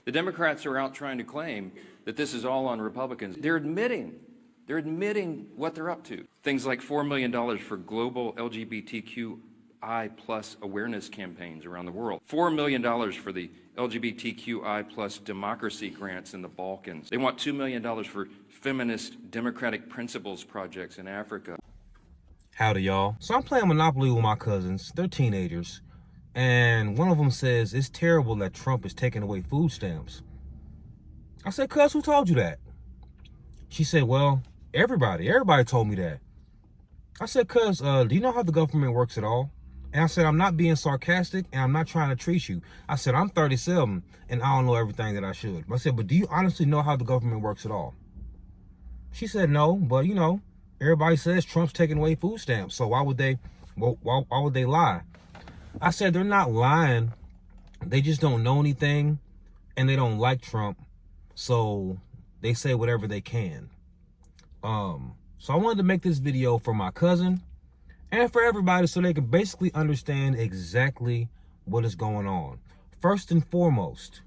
The Democrats are out trying to claim that this is all on Republicans. They're admitting what they're up to. Things like $4 million for global LGBTQI plus awareness campaigns around the world. $4 million for the LGBTQI plus democracy grants in the Balkans. They want $2 million for feminist democratic principles projects in Africa. Howdy, y'all. So I'm playing Monopoly with my cousins. They're teenagers. And one of them says, it's terrible that Trump is taking away food stamps. I said, cuz, who told you that? She said, well, everybody told me that. I said, cuz, do you know how the government works at all? And I said, I'm not being sarcastic and I'm not trying to treat you. I said, I'm 37 and I don't know everything that I should. I said, but do you honestly know how the government works at all? She said, no, but you know, everybody says Trump's taking away food stamps. So why would they lie? I said, they're not lying. They just don't know anything and they don't like Trump. So they say whatever they can. So I wanted to make this video for my cousin and for everybody so they can basically understand exactly what is going on. First and foremost,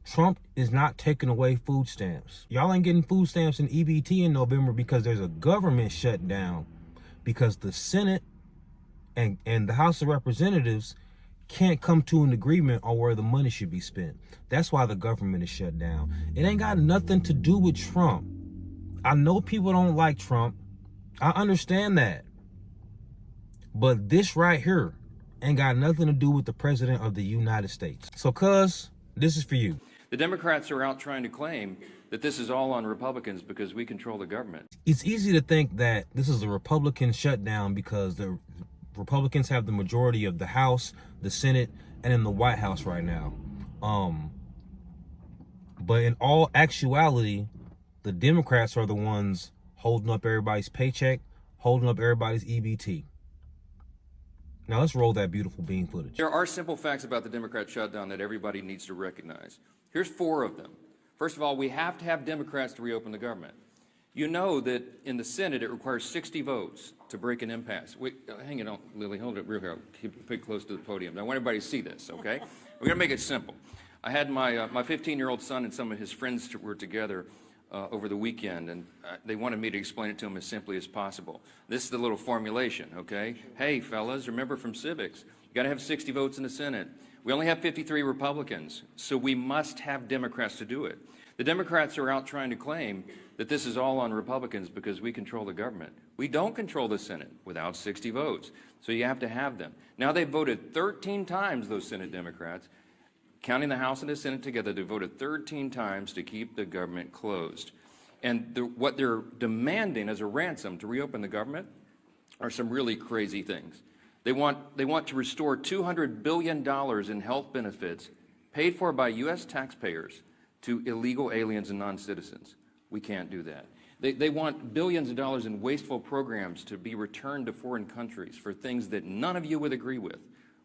Trump is not taking away food stamps. Y'all ain't getting food stamps and EBT in November because there's a government shutdown because the Senate and the House of Representatives can't come to an agreement on where the money should be spent. That's why the government is shut down. It ain't got nothing to do with Trump. I know people don't like Trump. I understand that. But this right here ain't got nothing to do with the president of the United States. So, cuz, this is for you. The Democrats are out trying to claim that this is all on Republicans because we control the government. It's easy to think that this is a Republican shutdown because the Republicans have the majority of the House, the Senate, and in the White House right now. But in all actuality, the Democrats are the ones holding up everybody's paycheck, holding up everybody's EBT. Now let's roll that beautiful bean footage. There are simple facts about the Democrat shutdown that everybody needs to recognize. Here's 4 of them. First of all, we have to have Democrats to reopen the government. You know that in the Senate, it requires 60 votes to break an impasse. Hang on, Lily, hold it real here. Keep it close to the podium. I want everybody to see this, okay? We're going to make it simple. I had my 15-year-old son and some of his friends were together over the weekend, and they wanted me to explain it to them as simply as possible. This is the little formulation, okay? Hey, fellas, remember from civics, you got to have 60 votes in the Senate. We only have 53 Republicans, so we must have Democrats to do it. The Democrats are out trying to claim that this is all on Republicans because we control the government. We don't control the Senate without 60 votes, so you have to have them. Now they've voted 13 times, those Senate Democrats, counting the House and the Senate together, they voted 13 times to keep the government closed. And what they're demanding as a ransom to reopen the government are some really crazy things. They want to restore $200 billion in health benefits paid for by U.S. taxpayers to illegal aliens and non-citizens. We can't do that. They want billions of dollars in wasteful programs to be returned to foreign countries for things that none of you would agree with.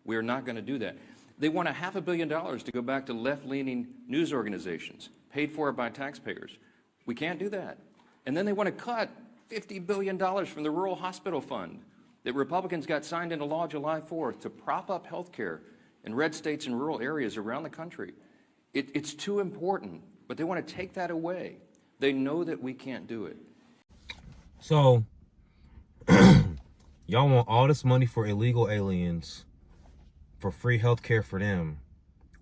We're not going to do that. They want $500 million to go back to left-leaning news organizations paid for by taxpayers. We can't do that. And then they want to cut $50 billion from the Rural Hospital Fund that Republicans got signed into law July 4th to prop up health care in red states and rural areas around the country. It's too important, but they want to take that away. They know that we can't do it. So, y'all want all this money for illegal aliens, for free health care for them,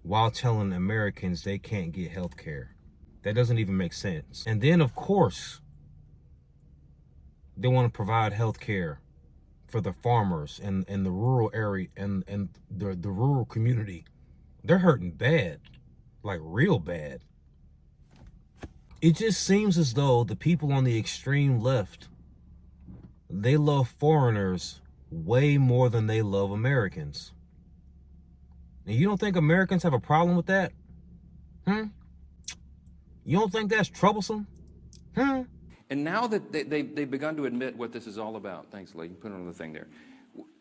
while telling Americans they can't get health care. That doesn't even make sense. And then, of course, they want to provide health care for the farmers and the rural area and the rural community. They're hurting bad. Like real bad. It just seems as though the people on the extreme left, they love foreigners way more than they love Americans. And you don't think Americans have a problem with that? You don't think that's troublesome? And now that they've begun to admit what this is all about. Thanks, Lee. Put another thing there.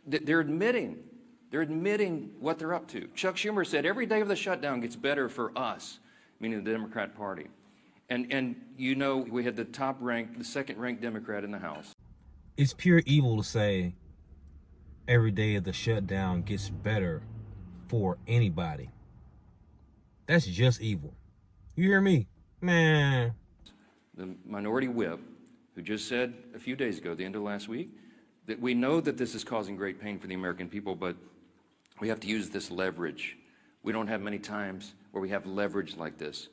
They're admitting what they're up to. Chuck Schumer said every day of the shutdown gets better for us, meaning the Democrat Party. And you know, we had the second-ranked Democrat in the House. It's pure evil to say every day of the shutdown gets better for anybody. That's just evil. You hear me? Man. The minority whip, who just said a few days ago, the end of last week, that we know that this is causing great pain for the American people, but we have to use this leverage. We don't have many times where we have leverage like this.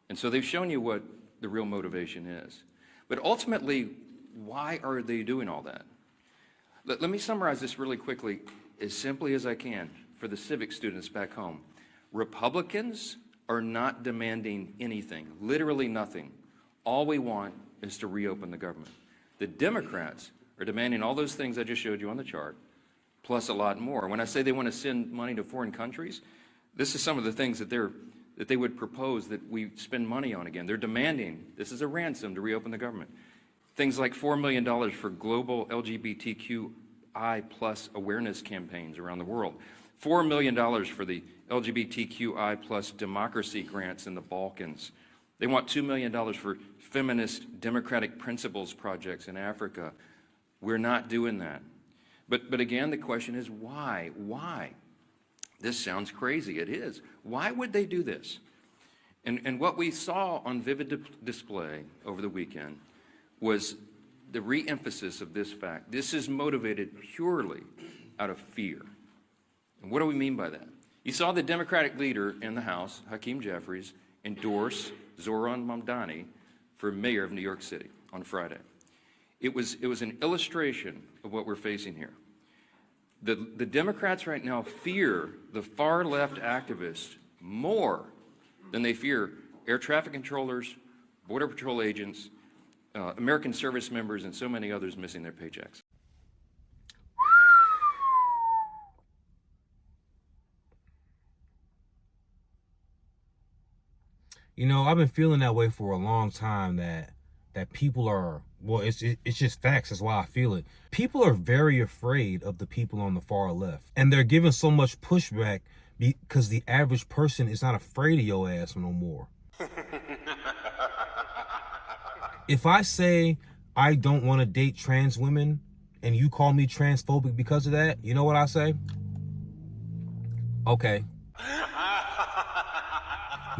And so they've shown you what the real motivation is. But ultimately, why are they doing all that? Let me summarize this really quickly, as simply as I can, for the civic students back home. Republicans are not demanding anything, literally nothing. All we want is to reopen the government. The Democrats are demanding all those things I just showed you on the chart, plus a lot more. When I say they want to send money to foreign countries, this is some of the things that they would propose that we spend money on again. They're demanding, this is a ransom to reopen the government. Things like $4 million for global LGBTQI plus awareness campaigns around the world. $4 million for the LGBTQI plus democracy grants in the Balkans. They want $2 million for feminist democratic principles projects in Africa. We're not doing that. But again, the question is why? Why? This sounds crazy. It is. Why would they do this? And what we saw on vivid display over the weekend was the re-emphasis of this fact. This is motivated purely out of fear. And what do we mean by that? You saw the Democratic leader in the House, Hakeem Jeffries, endorse Zoran Mamdani for mayor of New York City on Friday. It was an illustration of what we're facing here. The Democrats right now fear the far left activists more than they fear air traffic controllers, border patrol agents, American service members, and so many others missing their paychecks. You know, I've been feeling that way for a long time, that people are, well, it's just facts. That's why I feel it. People are very afraid of the people on the far left. And they're giving so much pushback because the average person is not afraid of your ass no more. If I say I don't want to date trans women and you call me transphobic because of that, you know what I say? Okay.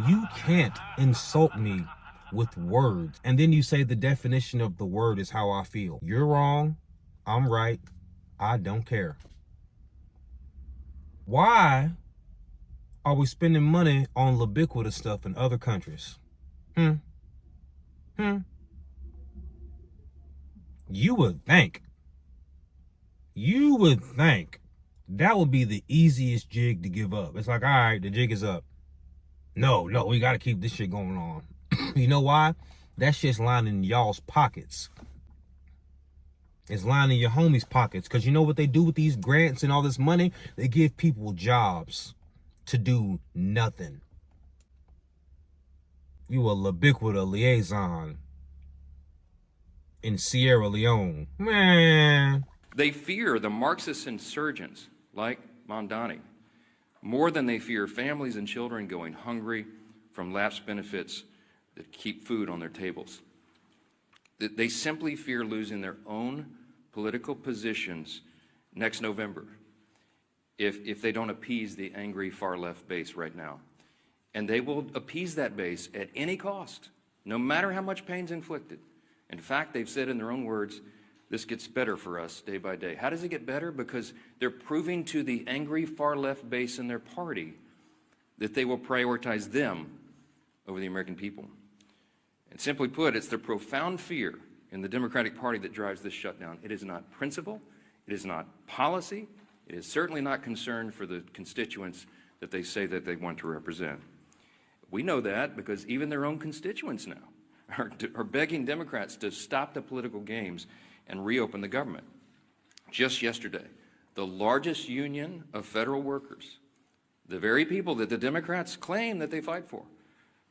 You can't insult me with words, and then you say the definition of the word is how I feel. You're wrong. I'm right. I don't care. Why are we spending money on ubiquitous stuff in other countries? You would think that would be the easiest jig to give up. It's like, all right, the jig is up. No, we got to keep this shit going on. You know why? That shit's lining y'all's pockets. It's lining your homies' pockets. Because you know what they do with these grants and all this money? They give people jobs to do nothing. You a ubiquitous liaison in Sierra Leone. Man. They fear the Marxist insurgents like Mamdani more than they fear families and children going hungry from lapsed benefits that keep food on their tables. They simply fear losing their own political positions next November if they don't appease the angry far left base right now. And they will appease that base at any cost, no matter how much pain's inflicted. In fact, they've said in their own words, this gets better for us day by day. How does it get better? Because they're proving to the angry far left base in their party that they will prioritize them over the American people. And simply put, it's the profound fear in the Democratic Party that drives this shutdown. It is not principle, it is not policy, it is certainly not concern for the constituents that they say that they want to represent. We know that because even their own constituents now are begging Democrats to stop the political games and reopen the government. Just yesterday, the largest union of federal workers, the very people that the Democrats claim that they fight for,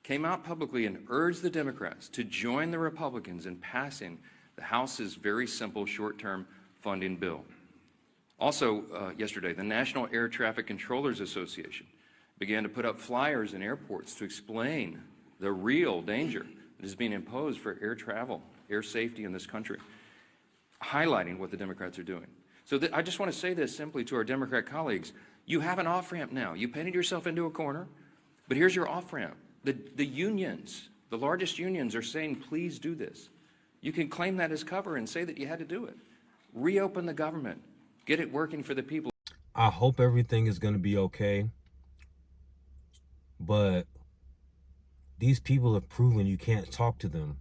came out publicly and urged the Democrats to join the Republicans in passing the House's very simple short-term funding bill. Also, yesterday, the National Air Traffic Controllers Association began to put up flyers in airports to explain the real danger that is being imposed for air travel, air safety in this country, highlighting what the Democrats are doing. So I just want to say this simply to our Democrat colleagues. You have an off-ramp now. You painted yourself into a corner, but here's your off-ramp. The unions, the largest unions are saying, please do this. You can claim that as cover and say that you had to do it. Reopen the government. Get it working for the people. I hope everything is going to be okay. But these people have proven you can't talk to them.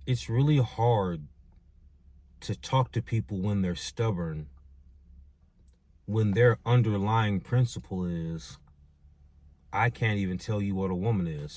It's really hard to talk to people when they're stubborn, when their underlying principle is, I can't even tell you what a woman is.